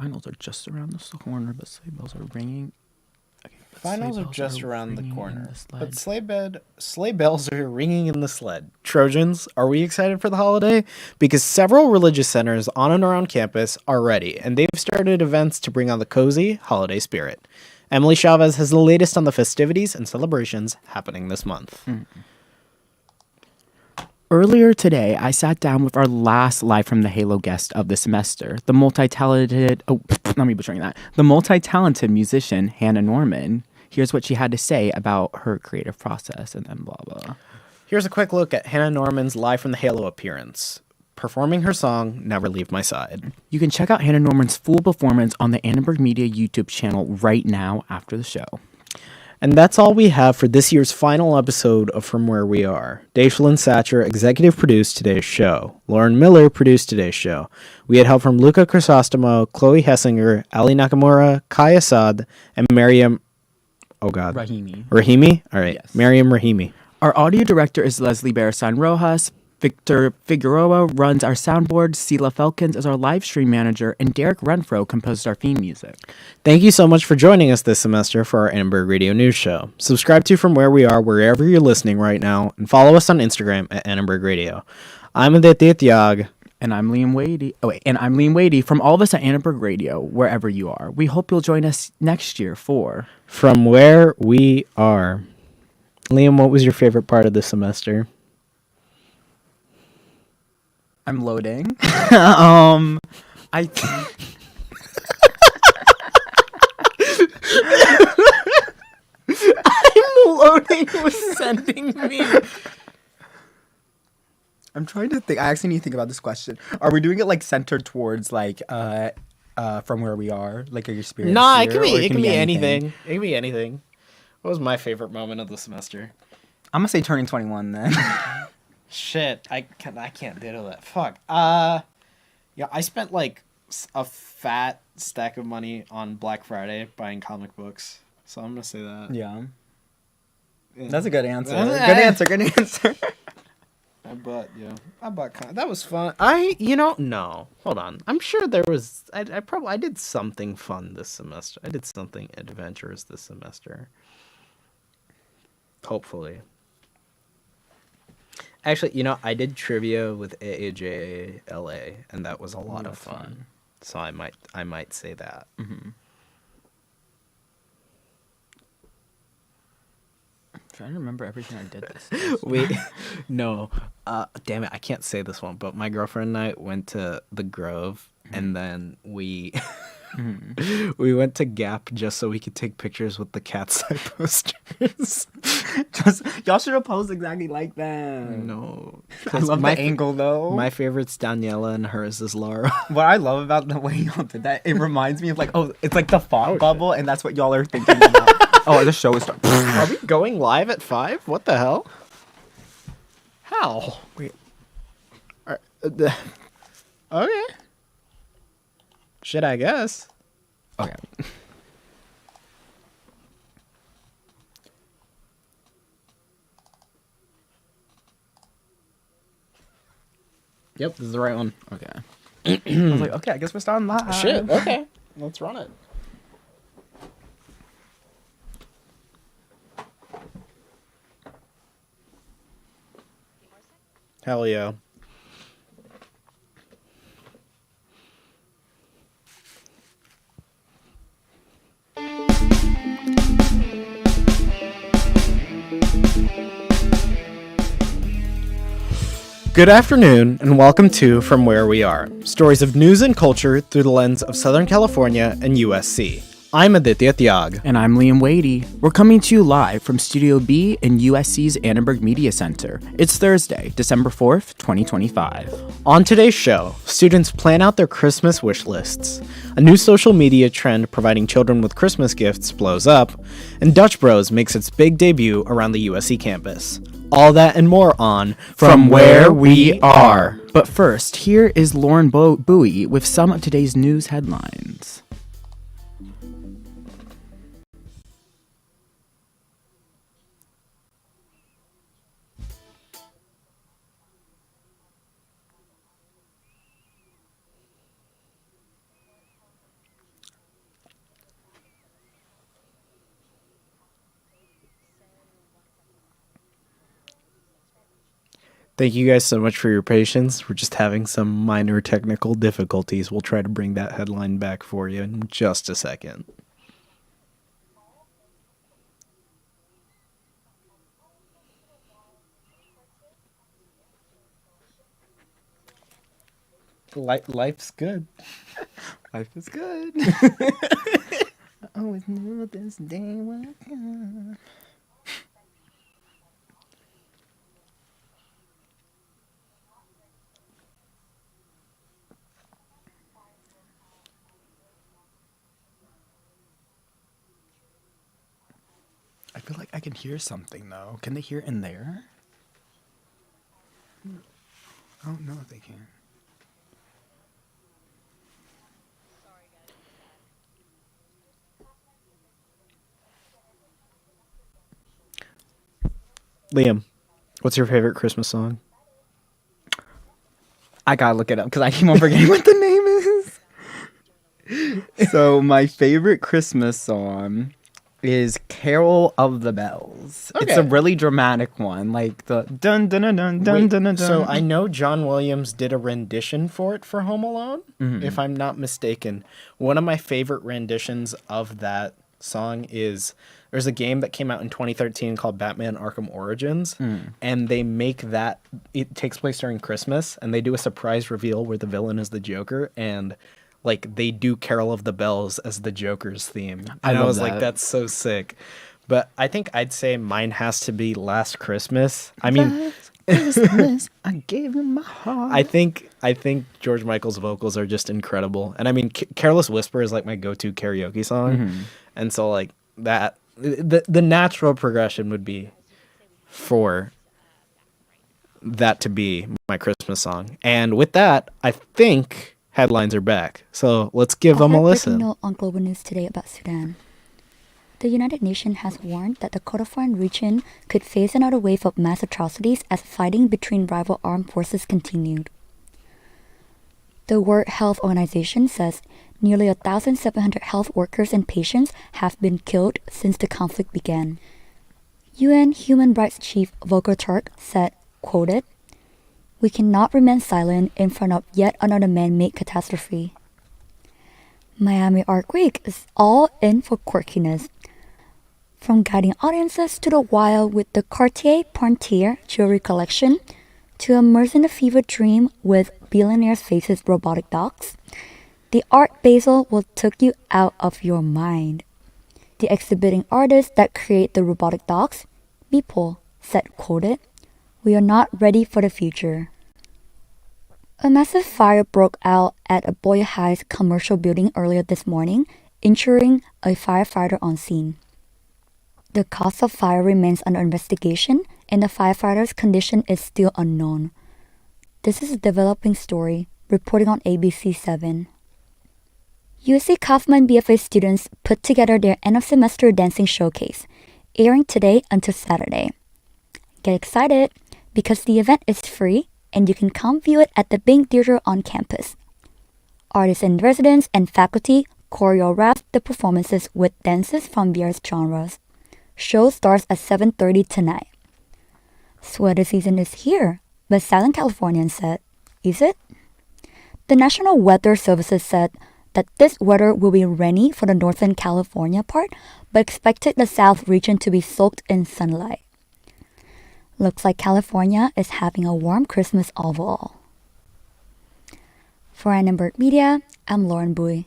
Finals are just around the corner, but sleigh bells are ringing. Okay, Finals are just around the corner, but sleigh bells are ringing in the sled. Trojans, are we excited for the holiday? Because several religious centers on and around campus are ready, and they've started events to bring on the cozy holiday spirit. Emily Chavez has the latest on the festivities and celebrations happening this month. Earlier today, I sat down with our last Live from the Halo guest of the semester, the multi-talented musician, Hannah Norman. Here's what she had to say about her creative process, and then blah, blah. Here's a quick look at Hannah Norman's Live from the Halo appearance, performing her song, Never Leave My Side. You can check out Hannah Norman's full performance on the Annenberg Media YouTube channel right now after the show. And that's all we have for this year's final episode of From Where We Are. Dave Satcher executive produced today's show. Lauren Miller produced today's show. We had help from Luca Crisostomo, Chloe Hessinger, Ali Nakamura, Kai Assad, and Mariam... Oh, God. Rahimi? All right. Yes. Mariam Rahimi. Our audio director is Leslie Barasan Rojas. Victor Figueroa runs our soundboard, Sela Felkins is our live stream manager, and Derek Renfro composed our theme music. Thank you so much for joining us this semester for our Annenberg Radio News Show. Subscribe to From Where We Are wherever you're listening right now, and follow us on Instagram at Annenberg Radio. I'm Aditya Tyag. And I'm Liam Wadey. And I'm Liam Wadey from all of us at Annenberg Radio, wherever you are. We hope you'll join us next year for From Where We Are. Liam, what was your favorite part of this semester? I'm loading. I'm loading was sending me. I'm trying to think. I actually need to think about this question. Are we doing it like centered towards like from where we are, like your experience? Nah, it can be anything. It can be anything. What was my favorite moment of the semester? I'm gonna say turning 21 then. Shit, I can't do that. Fuck. Yeah, I spent like a fat stack of money on Black Friday buying comic books, so I'm gonna say that. Yeah. That's a good answer. Good answer. I bought that was fun. No, hold on. I'm sure there was. I did something fun this semester. I did something adventurous this semester. Hopefully. Actually, I did trivia with AAJ LA, and that was a lot of fun. So I might say that. Mm-hmm. I'm trying to remember everything I did this. Damn it, I can't say this one, but my girlfriend and I went to the Grove, and then we we went to Gap just so we could take pictures with the Cat's Eye posters. Y'all should have posed exactly like that. No. I love the angle, though. My favorite's Daniela, and hers is Laura. What I love about the way y'all did that, it reminds me of it's like the font bubble, and that's what y'all are thinking about. Oh, the show is starting. Are we going live at 5? What the hell? How? Wait. Okay. Shit, I guess. Okay. Yep, this is the right one. Okay. I was like, okay, I guess we're starting live. Shit, okay. Let's run it. Hell yeah. Good afternoon, and welcome to From Where We Are, stories of news and culture through the lens of Southern California and USC. I'm Aditya Tyag. And I'm Liam Wadey. We're coming to you live from Studio B in USC's Annenberg Media Center. It's Thursday, December 4th, 2025. On today's show, students plan out their Christmas wish lists. A new social media trend providing children with Christmas gifts blows up, and Dutch Bros makes its big debut around the USC campus. All that and more on From Where We Are. But first, here is Lauren Bowie with some of today's news headlines. Thank you guys so much for your patience. We're just having some minor technical difficulties. We'll try to bring that headline back for you in just a second. Life's good. Life is good. I always knew this day would come. I feel like I can hear something though. Can they hear in there? Oh no, they can't. Liam, what's your favorite Christmas song? I gotta look it up because I keep on forgetting what the name is. So my favorite Christmas song is "Carol of the Bells." It's a Okay. really dramatic one, like the dun dun dun dun dun Wait, dun dun. so I know John Williams did a rendition for it for Home Alone, Mm-hmm. if I'm not mistaken. One of my favorite renditions of that song is there's a game that came out in 2013 called Batman Arkham Origins, and they make that it takes place during Christmas, and they do a surprise reveal where the villain is the Joker, and like they do Carol of the Bells as the Joker's theme. And I I love was like, that. that's so sick. But I think I'd say mine has to be Last Christmas. I mean, Christmas, I gave you my heart. I think George Michael's vocals are just incredible, and I mean, "Careless Whisper" is like my go-to karaoke song, and so like that, the natural progression would be for that to be my Christmas song. And with that, I think headlines are back, so let's give them a Breaking listen. note on global news today about Sudan. The United Nations has warned that the Kordofan region could face another wave of mass atrocities as fighting between rival armed forces continued. The World Health Organization says nearly 1,700 health workers and patients have been killed since the conflict began. UN Human Rights Chief Volker Turk said, quoted, "We cannot remain silent in front of yet another man-made catastrophe." Miami Art Week is all in for quirkiness. From guiding audiences to the wild with the Cartier Parentier jewelry collection, to immerse in a fever dream with Billionaire's Faces robotic dogs, the Art Basel will take you out of your mind. The exhibiting artists that create the robotic dogs, Beeple, said, quoted, "We are not ready for the future." A massive fire broke out at a Boyle Heights commercial building earlier this morning, injuring a firefighter on scene. The cause of fire remains under investigation, and the firefighter's condition is still unknown. This is a developing story, reporting on ABC7. USC Kaufman BFA students put together their end-of-semester dancing showcase, airing today until Saturday. Get excited, because the event is free, and you can come view it at the Bing Theater on campus. Artists in residence and faculty choreographed the performances with dances from various genres. Show starts at 7:30 tonight. Sweater season is here, but Silent Californian said, is it? The National Weather Services said that this weather will be rainy for the Northern California part, but expected the South region to be soaked in sunlight. Looks like California is having a warm Christmas overall. For Annenberg Media, I'm Lauren Bui.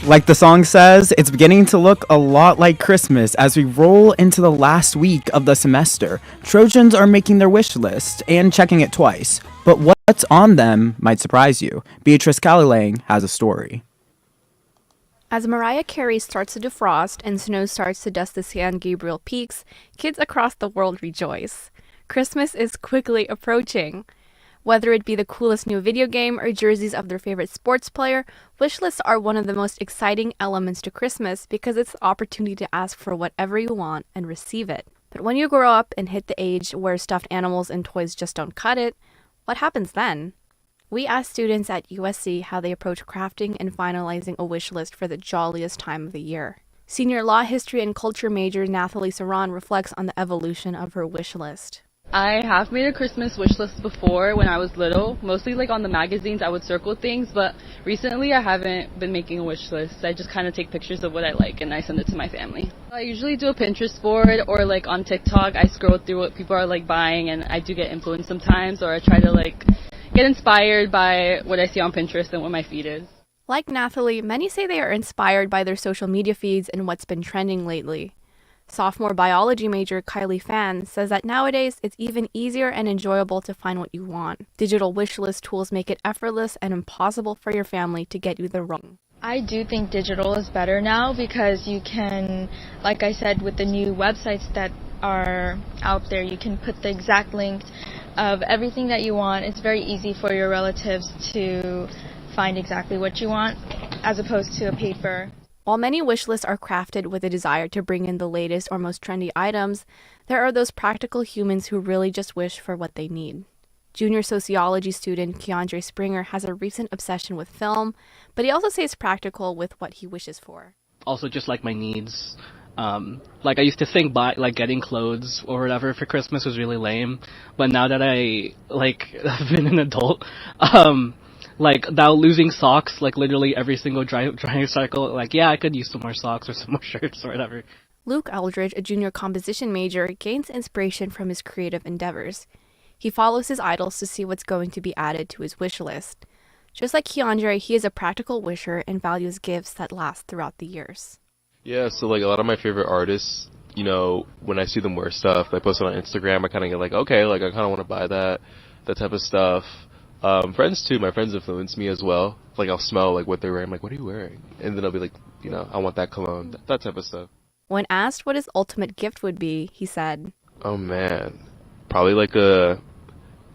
Like the song says, it's beginning to look a lot like Christmas as we roll into the last week of the semester. Trojans are making their wish list and checking it twice. But what's on them might surprise you. Beatrice Calilang has a story. As Mariah Carey starts to defrost and snow starts to dust the San Gabriel peaks, kids across the world rejoice. Christmas is quickly approaching. Whether it be the coolest new video game or jerseys of their favorite sports player, wish lists are one of the most exciting elements to Christmas because it's the opportunity to ask for whatever you want and receive it. But when you grow up and hit the age where stuffed animals and toys just don't cut it, what happens then? We asked students at USC how they approach crafting and finalizing a wish list for the jolliest time of the year. Senior law history and culture major Nathalie Saran reflects on the evolution of her wish list. I have made a Christmas wish list before when I was little, mostly like on the magazines I would circle things, but recently I haven't been making a wish list. I just kind of take pictures of what I like and I send it to my family. I usually do a Pinterest board or like on TikTok I scroll through what people are like buying and I do get influenced sometimes, or I try to like get inspired by what I see on Pinterest and what my feed is. Like Nathalie, many say they are inspired by their social media feeds and what's been trending lately. Sophomore biology major Kylie Fan says that nowadays it's even easier and enjoyable to find what you want. Digital wish list tools make it effortless and impossible for your family to get you the wrong. I do think digital is better now because you can, like I said, with the new websites that are out there, you can put the exact link of everything that you want. It's very easy for your relatives to find exactly what you want as opposed to a paper. While many wish lists are crafted with a desire to bring in the latest or most trendy items, there are those practical humans who really just wish for what they need. Junior sociology student Keandre Springer has a recent obsession with film, but he also stays practical with what he wishes for. Also just like my needs. Like I used to think like getting clothes or whatever for Christmas was really lame, but now that I have been an adult, like now losing socks, like literally every single drying cycle, like yeah, I could use some more socks or some more shirts or whatever. Luke Eldridge, a junior composition major, gains inspiration from his creative endeavors. He follows his idols to see what's going to be added to his wish list. Just like Keandre, he is a practical wisher and values gifts that last throughout the years. Yeah, so like a lot of my favorite artists, you know, when I see them wear stuff, I post it on Instagram, I kind of get like, okay, like I kind of want to buy that type of stuff. Friends too, my friends influence me as well. Like I'll smell like what they're wearing, I'm like, what are you wearing? And then I'll be like, you know, I want that cologne, that type of stuff. When asked what his ultimate gift would be, he said, Oh man, probably like a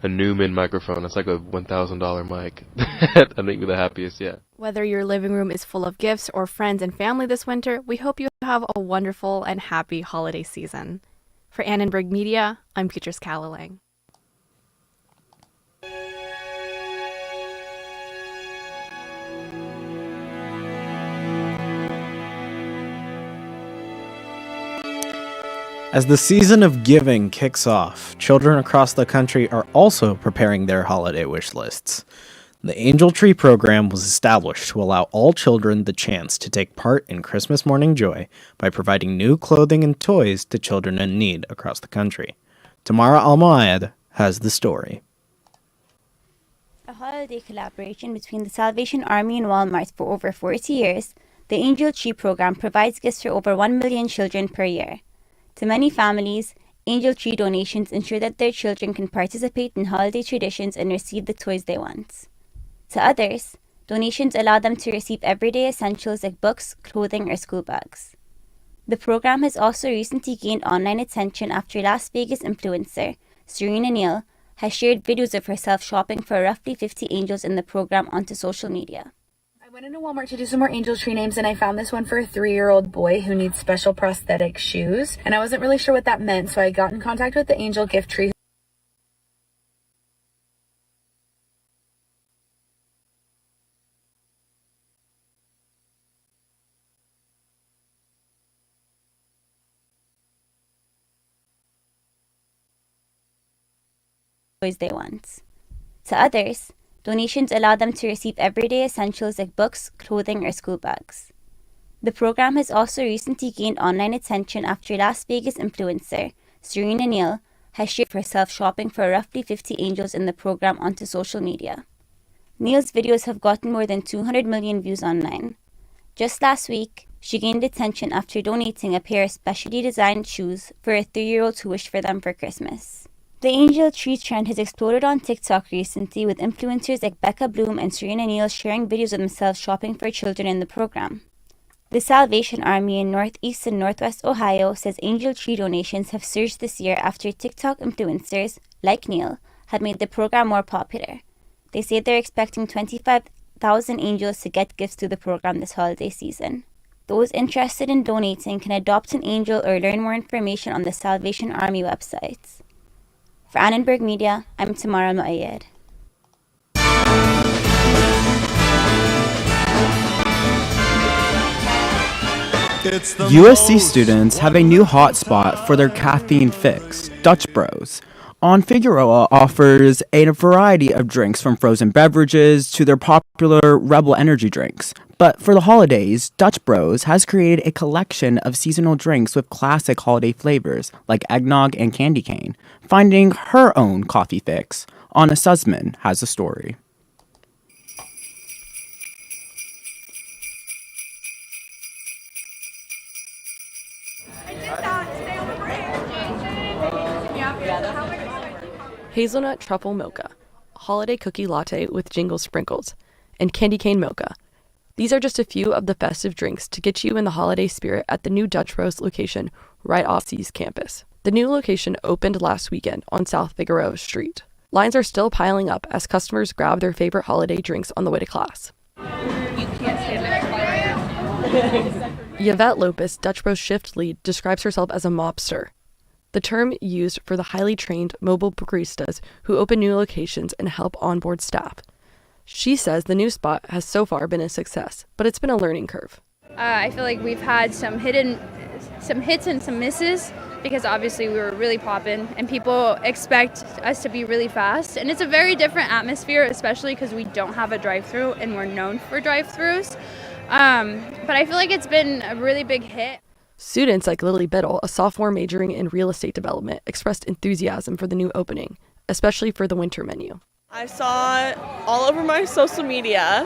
Newman microphone. It's like a $1,000 mic. That'd make me the happiest, yeah. Whether your living room is full of gifts or friends and family this winter, we hope you have a wonderful and happy holiday season. For Annenberg Media, I'm Beatrice Callalang. As the season of giving kicks off, children across the country are also preparing their holiday wish lists. The Angel Tree program was established to allow all children the chance to take part in Christmas morning joy by providing new clothing and toys to children in need across the country. Tamara Almoayed has the story. A holiday collaboration between the Salvation Army and Walmart for over 40 years, the Angel Tree program provides gifts for over 1 million children per year. To many families, Angel Tree donations ensure that their children can participate in holiday traditions and receive the toys they want. To others, donations allow them to receive everyday essentials like books, clothing, or school bags. The program has also recently gained online attention after Las Vegas influencer Serena Neal has shared videos of herself shopping for roughly 50 angels in the program onto social media. I went into Walmart to do some more Angel Tree names, and I found this one for a 3-year-old boy who needs special prosthetic shoes, and I wasn't really sure what that meant, so I got in contact with the Angel Gift Tree. Toys they want. To others, donations allow them to receive everyday essentials like books, clothing, or school bags. The program has also recently gained online attention after Las Vegas influencer Serena Neal has shared herself shopping for roughly 50 angels in the program onto social media. Neal's videos have gotten more than 200 million views online. Just last week, she gained attention after donating a pair of specially designed shoes for a 3-year-old who wished for them for Christmas. The Angel Tree trend has exploded on TikTok recently, with influencers like Becca Bloom and Serena Neal sharing videos of themselves shopping for children in the program. The Salvation Army in Northeast and Northwest Ohio says Angel Tree donations have surged this year after TikTok influencers, like Neal, have made the program more popular. They say they're expecting 25,000 angels to get gifts through the program this holiday season. Those interested in donating can adopt an angel or learn more information on the Salvation Army website. For Annenberg Media, I'm Tamara Moayed. USC students have a new hotspot for their caffeine fix, Dutch Bros. On Figueroa offers a variety of drinks from frozen beverages to their popular Rebel energy drinks. But for the holidays, Dutch Bros has created a collection of seasonal drinks with classic holiday flavors like eggnog and candy cane. Finding her own coffee fix, Anna Sussman has a story. Hazelnut truffle mocha, holiday cookie latte with jingle sprinkles, and candy cane mocha. These are just a few of the festive drinks to get you in the holiday spirit at the new Dutch Bros location right off C's campus. The new location opened last weekend on South Figueroa Street. Lines are still piling up as customers grab their favorite holiday drinks on the way to class. Yvette Lopez, Dutch Bros shift lead, describes herself as a mobster, the term used for the highly trained mobile baristas who open new locations and help onboard staff. She says the new spot has so far been a success, but it's been a learning curve. I feel like we've had some hits and some misses because obviously we were really popping and people expect us to be really fast. And it's a very different atmosphere, especially because we don't have a drive-thru and we're known for drive-thrus. But I feel like it's been a really big hit. Students like Lily Biddle, a sophomore majoring in real estate development, expressed enthusiasm for the new opening, especially for the winter menu. I saw it all over my social media,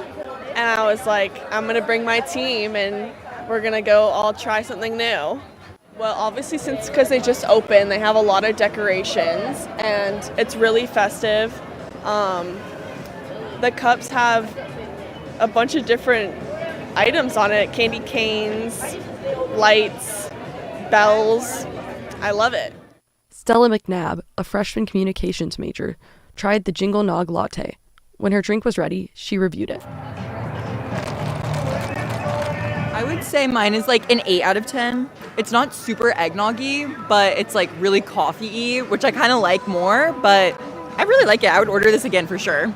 and I was like, I'm going to bring my team, and we're going to go all try something new. Well, obviously, because they just opened, they have a lot of decorations, and it's really festive. The cups have a bunch of different items on it, candy canes, lights, bells. I love it. Stella McNabb, a freshman communications major, tried the Jingle Nog Latte. When her drink was ready, she reviewed it. I would say mine is like an 8 out of 10. It's not super eggnoggy, but it's like really coffee-y, which I kind of like more, but I really like it. I would order this again for sure.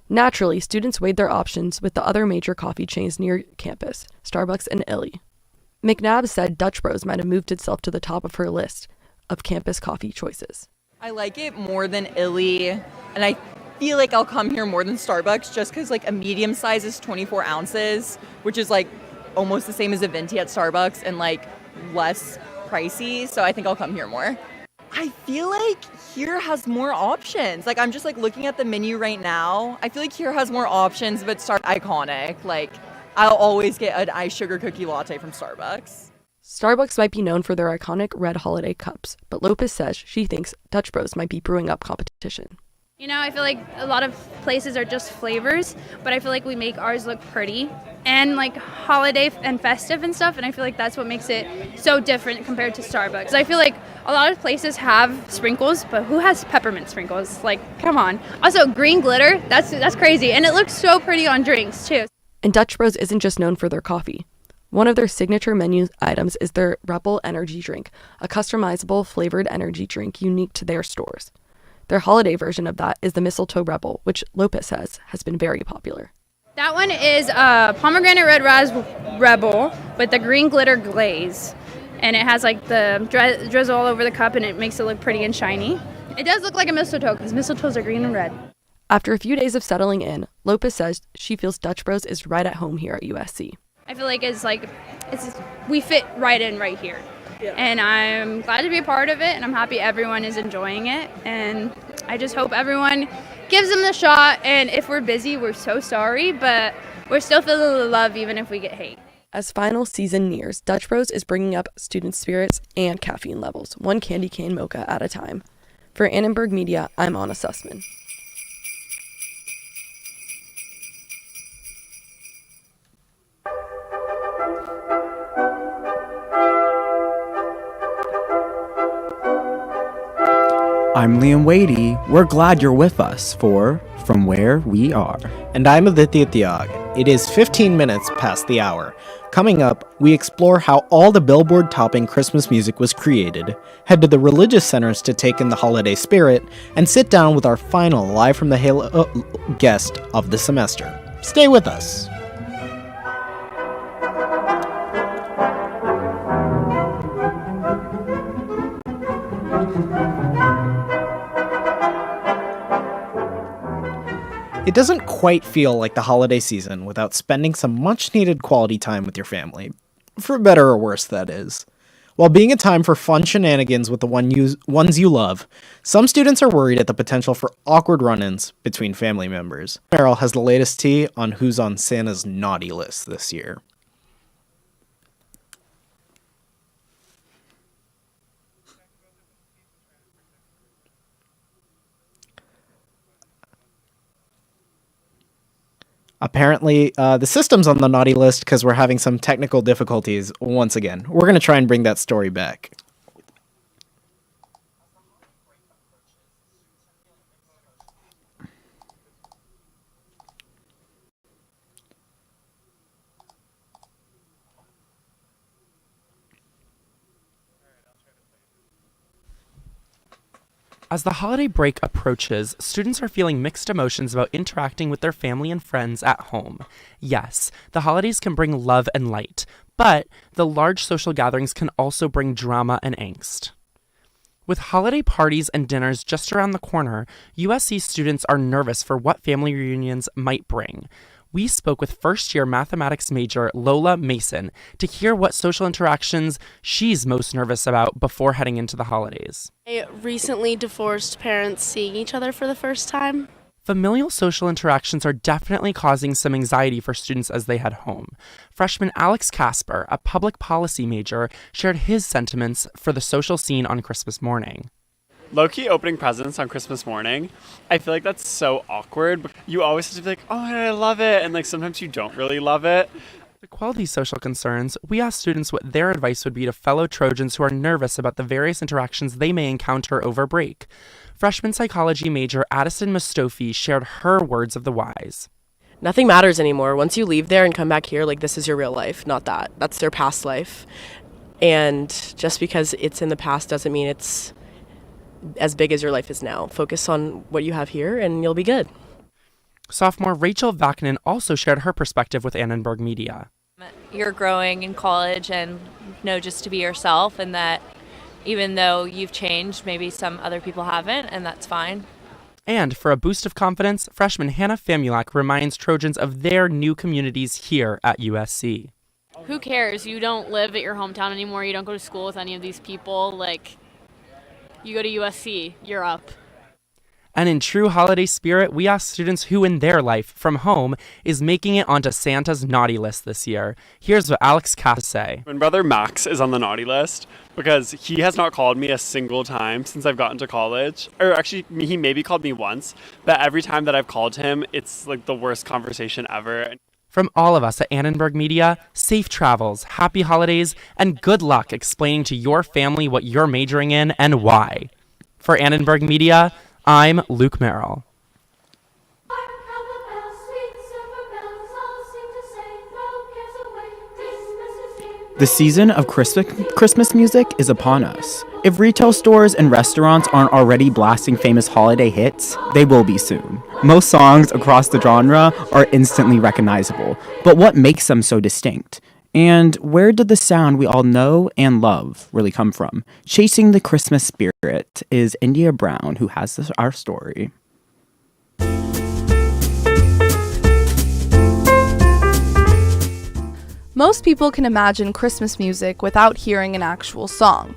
Naturally, students weighed their options with the other major coffee chains near campus, Starbucks and Illy. McNabb said Dutch Bros might have moved itself to the top of her list of campus coffee choices. I like it more than Illy, and I feel like I'll come here more than Starbucks just because like a medium size is 24 ounces, which is like almost the same as a venti at Starbucks and like less pricey, so I think I'll come here more. I feel like here has more options. Like I'm just like looking at the menu right now. I feel like here has more options, but start iconic. Like I'll always get an iced sugar cookie latte from Starbucks. Starbucks might be known for their iconic red holiday cups, but Lopez says she thinks Dutch Bros might be brewing up competition. You know, I feel like a lot of places are just flavors, but I feel like we make ours look pretty and like holiday and festive and stuff, and I feel like that's what makes it so different compared to Starbucks. I feel like a lot of places have sprinkles, but who has peppermint sprinkles? Like, come on. Also, green glitter, that's crazy, and it looks so pretty on drinks too. And Dutch Bros isn't just known for their coffee. One of their signature menu items is their Rebel energy drink, a customizable flavored energy drink unique to their stores. Their holiday version of that is the Mistletoe Rebel, which Lopez says has been very popular. That one is pomegranate red Rebel with the green glitter glaze. And it has like the drizzle all over the cup and it makes it look pretty and shiny. It does look like a mistletoe because mistletoes are green and red. After a few days of settling in, Lopez says she feels Dutch Bros is right at home here at USC. I feel like we fit right in right here. Yeah. And I'm glad to be a part of it, and I'm happy everyone is enjoying it. And I just hope everyone gives them the shot. And if we're busy, we're so sorry, but we're still feeling the love even if we get hate. As final season nears, Dutch Bros is bringing up student spirits and caffeine levels, one candy cane mocha at a time. For Annenberg Media, I'm Anna Sussman. I'm Liam Wadey. We're glad you're with us for From Where We Are. And I'm Aditya Thiag. It is 15 minutes past the hour. Coming up, we explore how all the billboard-topping Christmas music was created, head to the religious centers to take in the holiday spirit, and sit down with our final Live from the Halo guest of the semester. Stay with us. It doesn't quite feel like the holiday season without spending some much-needed quality time with your family. For better or worse, that is. While being a time for fun shenanigans with the ones you love, some students are worried at the potential for awkward run-ins between family members. Meryl has the latest tea on who's on Santa's naughty list this year. Apparently, the system's on the naughty list because we're having some technical difficulties once again. We're going to try and bring that story back. As the holiday break approaches, students are feeling mixed emotions about interacting with their family and friends at home. Yes, the holidays can bring love and light, but the large social gatherings can also bring drama and angst. With holiday parties and dinners just around the corner, USC students are nervous for what family reunions might bring. We spoke with first-year mathematics major Lola Mason to hear what social interactions she's most nervous about before heading into the holidays. Recently divorced parents seeing each other for the first time. Familial social interactions are definitely causing some anxiety for students as they head home. Freshman Alex Casper, a public policy major, shared his sentiments for the social scene on Christmas morning. Low-key opening presents on Christmas morning, I feel like that's so awkward. You always have to be like, oh, I love it, and like sometimes you don't really love it. To quell these social concerns, we asked students what their advice would be to fellow Trojans who are nervous about the various interactions they may encounter over break. Freshman psychology major Addison Mustofi shared her words of the wise. Nothing matters anymore. Once you leave there and come back here, like, this is your real life, not that. That's their past life. And just because it's in the past doesn't mean it's as big as your life is now. Focus on what you have here and you'll be good. Sophomore Rachel Vaknin also shared her perspective with Annenberg Media. You're growing in college and know just to be yourself, and that even though you've changed, maybe some other people haven't, and that's fine. And for a boost of confidence, freshman Hannah Famulak reminds Trojans of their new communities here at USC. Who cares? You don't live at your hometown anymore. You don't go to school with any of these people. Like, you go to USC, you're up. And in true holiday spirit, we asked students who in their life, from home, is making it onto Santa's naughty list this year. Here's what Alex Cass say. My brother Max is on the naughty list because he has not called me a single time since I've gotten to college. Or actually, he maybe called me once, but every time that I've called him, it's like the worst conversation ever. From all of us at Annenberg Media, safe travels, happy holidays, and good luck explaining to your family what you're majoring in and why. For Annenberg Media, I'm Luke Merrill. The season of Christmas music is upon us. If retail stores and restaurants aren't already blasting famous holiday hits, they will be soon. Most songs across the genre are instantly recognizable, but what makes them so distinct? And where did the sound we all know and love really come from? Chasing the Christmas spirit is India Brown, who has our story. Most people can imagine Christmas music without hearing an actual song.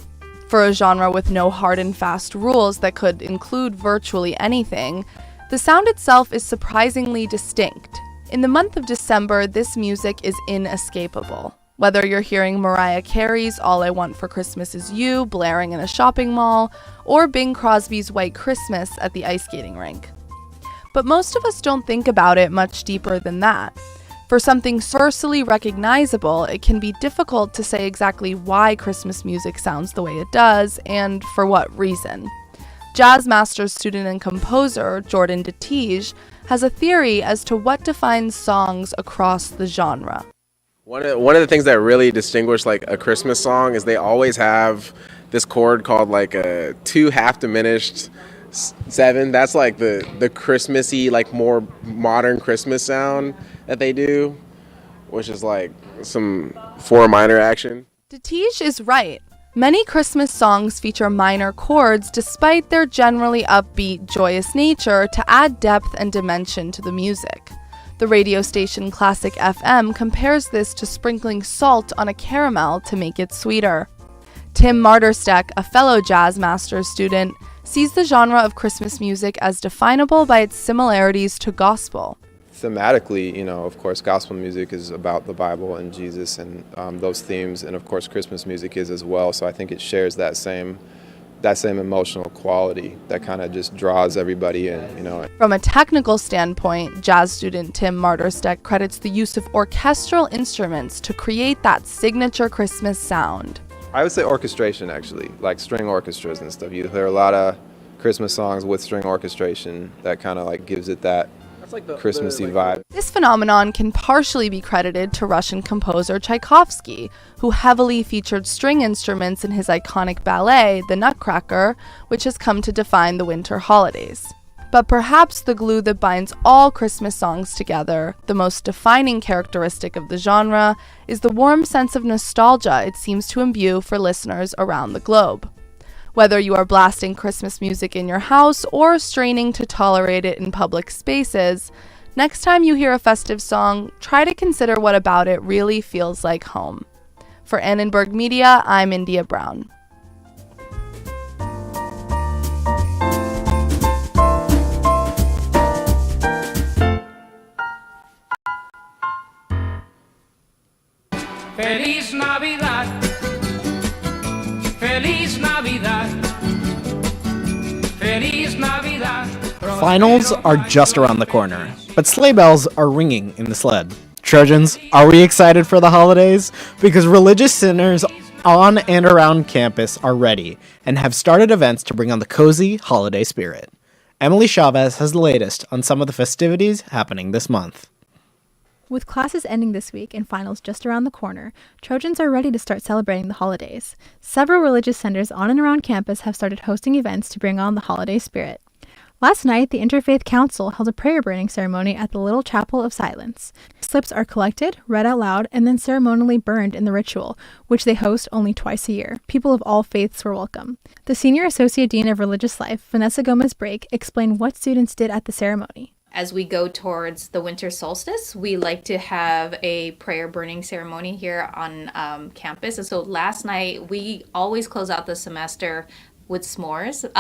For a genre with no hard and fast rules that could include virtually anything, the sound itself is surprisingly distinct. In the month of December, this music is inescapable. Whether you're hearing Mariah Carey's All I Want for Christmas Is You blaring in a shopping mall, or Bing Crosby's White Christmas at the ice skating rink. But most of us don't think about it much deeper than that. For something universally recognizable, it can be difficult to say exactly why Christmas music sounds the way it does, and for what reason. Jazz master's student and composer Jordan DeTige has a theory as to what defines songs across the genre. One of the things that really distinguish like a Christmas song is they always have this chord called like a 2 half diminished 7. That's like the Christmassy, like more modern Christmas sound that they do, which is like some 4 minor action. DeTige is right. Many Christmas songs feature minor chords despite their generally upbeat, joyous nature to add depth and dimension to the music. The radio station Classic FM compares this to sprinkling salt on a caramel to make it sweeter. Tim Mardersteck, a fellow jazz master's student, sees the genre of Christmas music as definable by its similarities to gospel. Thematically, of course, gospel music is about the Bible and Jesus and those themes, and of course, Christmas music is as well. So I think it shares that same emotional quality that kind of just draws everybody in. From a technical standpoint, jazz student Tim Mardersteck credits the use of orchestral instruments to create that signature Christmas sound. I would say orchestration, actually, like string orchestras and stuff. You hear a lot of Christmas songs with string orchestration that kind of like gives it that Christmassy vibe. This phenomenon can partially be credited to Russian composer Tchaikovsky, who heavily featured string instruments in his iconic ballet, The Nutcracker, which has come to define the winter holidays. But perhaps the glue that binds all Christmas songs together, the most defining characteristic of the genre, is the warm sense of nostalgia it seems to imbue for listeners around the globe. Whether you are blasting Christmas music in your house or straining to tolerate it in public spaces, next time you hear a festive song, try to consider what about it really feels like home. For Annenberg Media, I'm India Brown. Feliz Navidad. Feliz Navidad. Feliz Navidad. Finals are just around the corner, but sleigh bells are ringing in the sled. Trojans, are we excited for the holidays? Because religious centers on and around campus are ready and have started events to bring on the cozy holiday spirit. Emily Chavez has the latest on some of the festivities happening this month. With classes ending this week and finals just around the corner, Trojans are ready to start celebrating the holidays. Several religious centers on and around campus have started hosting events to bring on the holiday spirit. Last night, the Interfaith Council held a prayer burning ceremony at the Little Chapel of Silence. Slips are collected, read out loud, and then ceremonially burned in the ritual, which they host only twice a year. People of all faiths were welcome. The Senior Associate Dean of Religious Life, Vanessa Gomez-Brake, explained what students did at the ceremony. As we go towards the winter solstice, we like to have a prayer burning ceremony here on campus. And so last night, we always close out the semester with s'mores,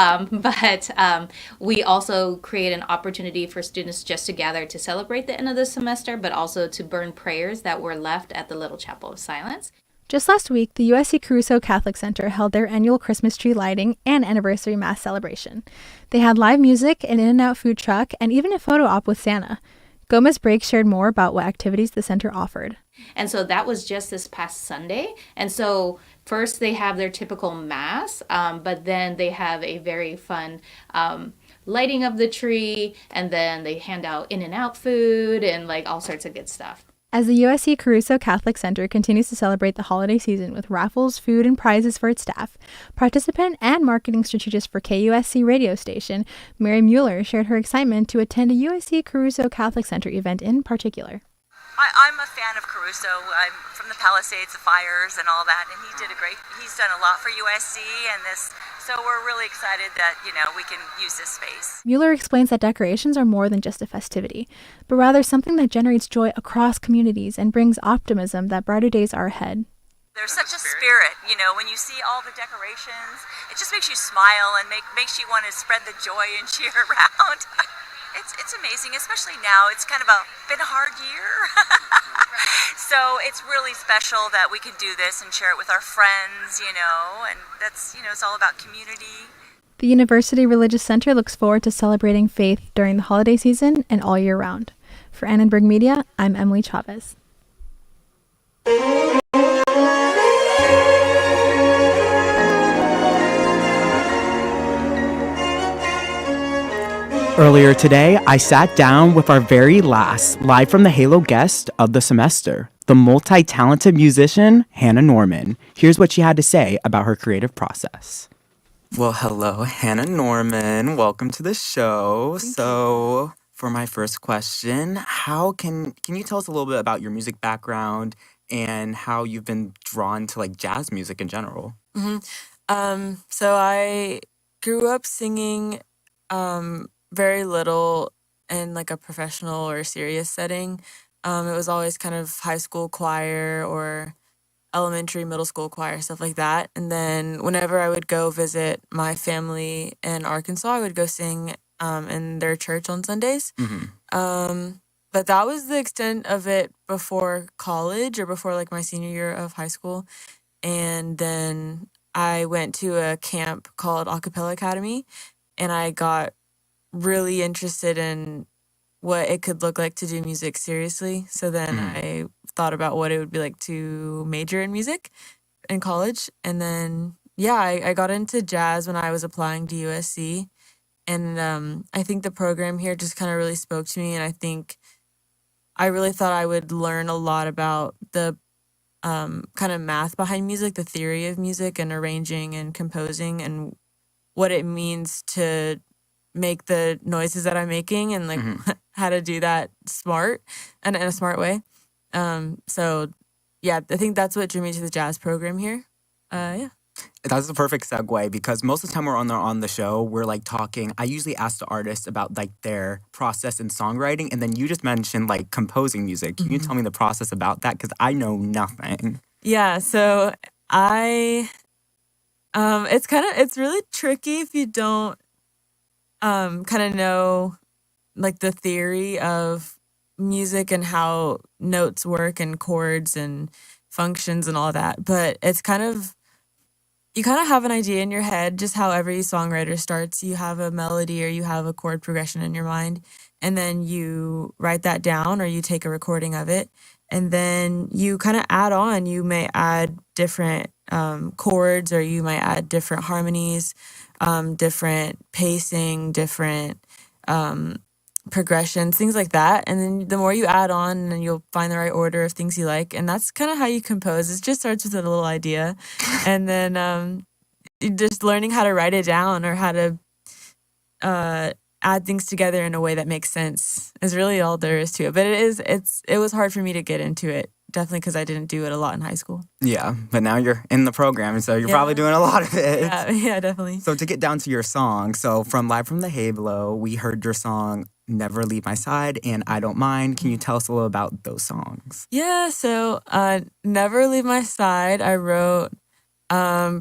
but we also create an opportunity for students just to gather to celebrate the end of the semester, but also to burn prayers that were left at the Little Chapel of Silence. Just last week, the USC Caruso Catholic Center held their annual Christmas tree lighting and anniversary mass celebration. They had live music, an In-N-Out food truck, and even a photo op with Santa. Gomez-Brake shared more about what activities the center offered. And so that was just this past Sunday. And so first they have their typical mass, but then they have a very fun lighting of the tree, and then they hand out In-N-Out food and like all sorts of good stuff. As the USC Caruso Catholic Center continues to celebrate the holiday season with raffles, food, and prizes for its staff, participant and marketing strategist for KUSC radio station, Mary Mueller, shared her excitement to attend a USC Caruso Catholic Center event in particular. I'm a fan of Caruso. I'm from the Palisades, the fires, and all that, and he's done a lot for USC and this. So we're really excited that, we can use this space. Mueller explains that decorations are more than just a festivity, but rather something that generates joy across communities and brings optimism that brighter days are ahead. There's such a spirit, when you see all the decorations, it just makes you smile and makes you want to spread the joy and cheer around. It's amazing, especially now. It's kind of been a hard year. So it's really special that we can do this and share it with our friends, and that's, it's all about community. The University Religious Center looks forward to celebrating faith during the holiday season and all year round. For Annenberg Media, I'm Emily Chavez. Earlier today, I sat down with our very last live from the Halo guest of the semester, the multi-talented musician, Hannah Norman. Here's what she had to say about her creative process. Well, hello, Hannah Norman. Welcome to the show. For my first question, can you tell us a little bit about your music background and how you've been drawn to like jazz music in general. So I grew up singing very little in like a professional or serious setting. It was always kind of high school choir or elementary, middle school choir, stuff like that. And then whenever I would go visit my family in Arkansas, I would go sing in their church on Sundays. But that was the extent of it before college or before like my senior year of high school. And then I went to a camp called Acapella Academy, and I got really interested in what it could look like to do music seriously. So then I thought about what it would be like to major in music in college. And then, yeah, I got into jazz when I was applying to USC. And I think the program here just kind of really spoke to me. And I think I really thought I would learn a lot about the kind of math behind music, the theory of music and arranging and composing and what it means to make the noises that I'm making and like how to do that smart and in a smart way. So yeah, I think that's what drew me to the jazz program here. Yeah. That's the perfect segue because most of the time we're on the show, we're like talking. I usually ask the artists about like their process in songwriting, and then you just mentioned like composing music. Can you tell me the process about that? Because I know nothing. Yeah. So it's really tricky if you don't kind of know like the theory of music and how notes work and chords and functions and all that. But it's you kind of have an idea in your head, just how every songwriter starts. You have a melody or you have a chord progression in your mind, and then you write that down or you take a recording of it, and then you kind of add on. You may add different chords, or you might add different harmonies, different pacing, different progressions, things like that. And then the more you add on, then you'll find the right order of things you like. And that's kind of how you compose. It just starts with a little idea. And then just learning how to write it down or how to add things together in a way that makes sense is really all there is to it. But it was hard for me to get into it. Definitely because I didn't do it a lot in high school. Yeah, but now you're in the program, so you're probably doing a lot of it. Yeah, definitely. So to get down to your song, so from Live from the Halo, we heard your song Never Leave My Side and I Don't Mind. Can you tell us a little about those songs? Yeah, so Never Leave My Side, I wrote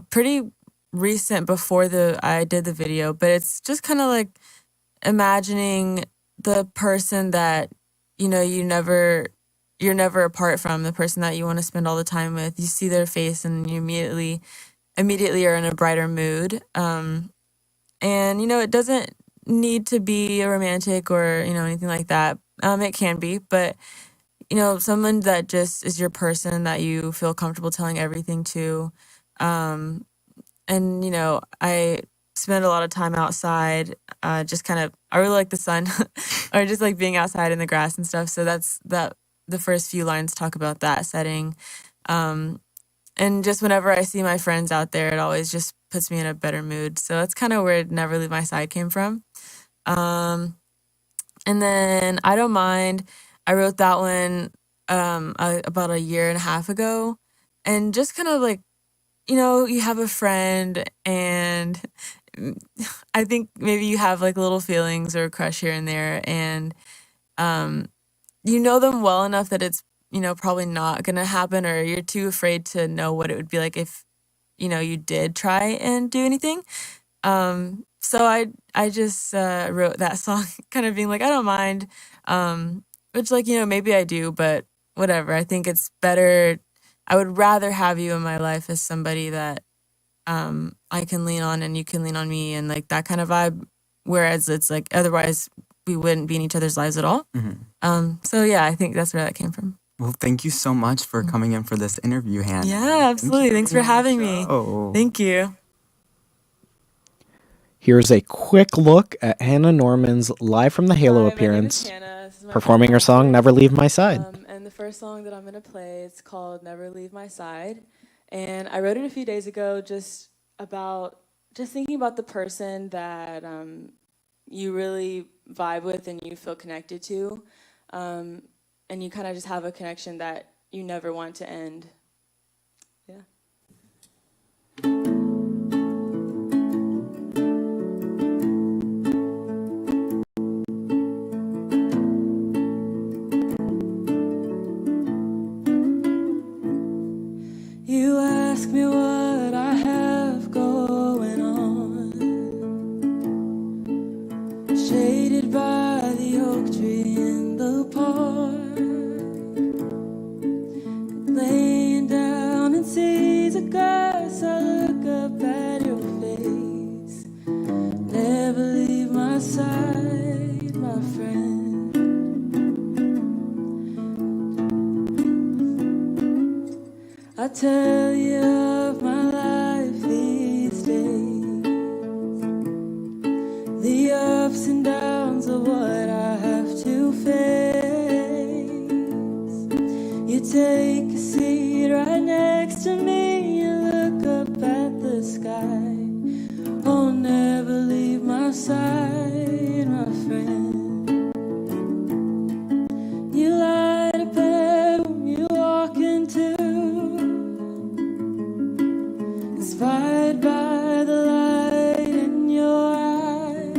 pretty recent before I did the video, but it's just kind of like imagining the person that, you're never apart from, the person that you want to spend all the time with. You see their face and you immediately are in a brighter mood. And, it doesn't need to be a romantic or, anything like that. It can be, but, someone that just is your person that you feel comfortable telling everything to. And, I spend a lot of time outside, I really like the sun or just like being outside in the grass and stuff. So the first few lines talk about that setting. And just whenever I see my friends out there, it always just puts me in a better mood. So that's kind of where Never Leave My Side came from. And then I Don't Mind, I wrote that one about a year and a half ago. And just kind of like, you have a friend and I think maybe you have like little feelings or a crush here and there. And you know them well enough that it's, probably not going to happen, or you're too afraid to know what it would be like if, you did try and do anything. So I just wrote that song kind of being like, I don't mind, which like, maybe I do, but whatever. I think it's better. I would rather have you in my life as somebody that I can lean on and you can lean on me and like that kind of vibe. Whereas it's like, otherwise we wouldn't be in each other's lives at all. So yeah, I think that's where that came from. Well, thank you so much for coming in for this interview, Hannah. Yeah, absolutely. Thanks for having me. Thank you. Here's a quick look at Hannah Norman's Live from the Halo appearance, performing her song Never Leave My Side. And the first song that I'm going to play is called Never Leave My Side. And I wrote it a few days ago just thinking about the person that you really vibe with and you feel connected to. And you kind of just have a connection that you never want to end. Yeah. You ask me what I have going on, shaded by the oak tree in the park, laying down in seas of grass. I look up at your face, never leave my side, my friend. I tell you of my life these days, the ups and downs of what I have to face. You take a seat right next to me and look up at the sky. Oh, never leave my side, my friend. You light a bedroom you walk into, inspired by the light in your eyes.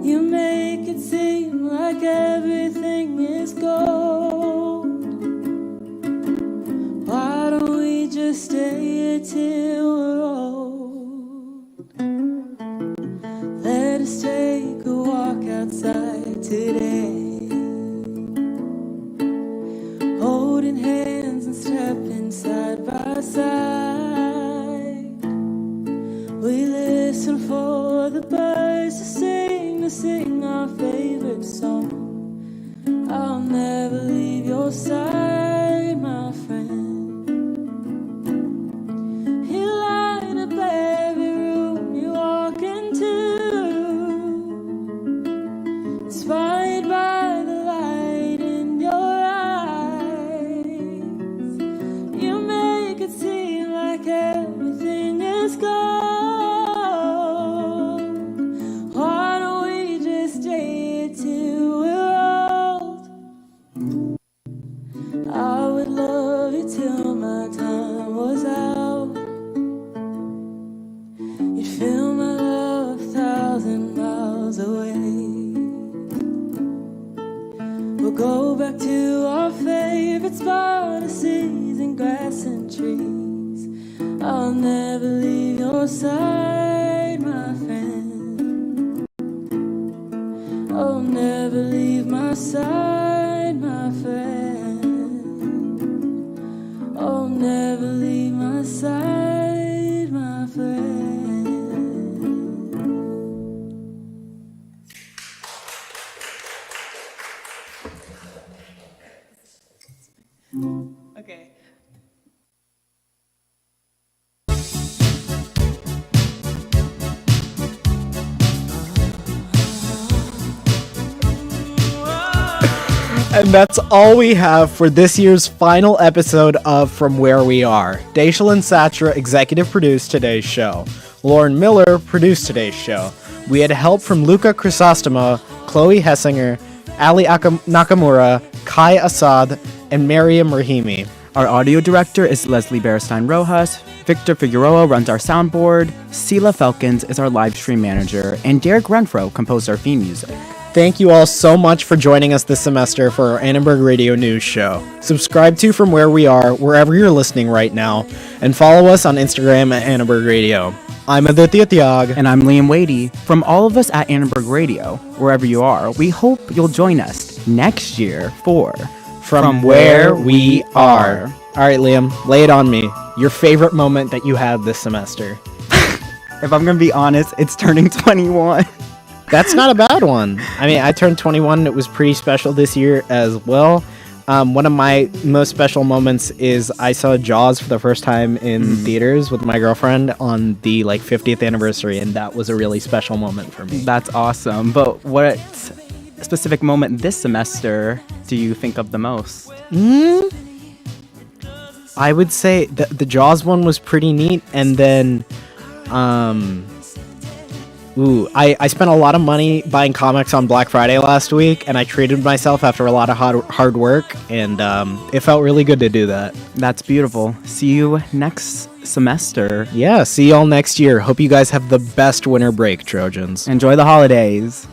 You make it seem like everything is gold. Why don't we just stay here till we're old? Let us take a walk outside today, holding hands and stepping side by side. We listen for the birds to sing our favorite song. I'll never leave your side, my friend. You light up every room you walk into, inspired by the light in your eyes. You make it seem like everything is gold. Why don't we just stay here till we're old? I would love you till my time was out. You'd feel my love 1,000 miles away. We'll go back to our favorite spot of seas and grass and trees. I'll never leave your side, my friend. I'll never leave my side, my friend. I'll never leave my side, my friend. Okay. And that's all we have for this year's final episode of From Where We Are. Daishal and Satra executive produced today's show. Lauren Miller produced today's show. We had help from Luca Chrysostoma, Chloe Hessinger, Ali Nakamura, Kai Assad, and Mariam Rahimi. Our audio director is Leslie Bearstein Rojas. Victor Figueroa runs our soundboard. Sela Felkins is our live stream manager. And Derek Renfro composed our theme music. Thank you all so much for joining us this semester for our Annenberg Radio News show. Subscribe to From Where We Are wherever you're listening right now, and follow us on Instagram at Annenberg Radio. I'm Aditya Tyag. And I'm Liam Wadey. From all of us at Annenberg Radio, wherever you are, we hope you'll join us next year for From Where We Are. All right, Liam, lay it on me. Your favorite moment that you had this semester. If I'm going to be honest, it's turning 21. That's not a bad one. I mean, I turned 21. It was pretty special this year as well. One of my most special moments is I saw Jaws for the first time in theaters with my girlfriend on the 50th anniversary, and that was a really special moment for me. That's awesome. But what specific moment this semester do you think of the most? I would say the Jaws one was pretty neat, and then Ooh, I spent a lot of money buying comics on Black Friday last week, and I treated myself after a lot of hard work, and it felt really good to do that. That's beautiful. See you next semester. Yeah, see y'all next year. Hope you guys have the best winter break, Trojans. Enjoy the holidays.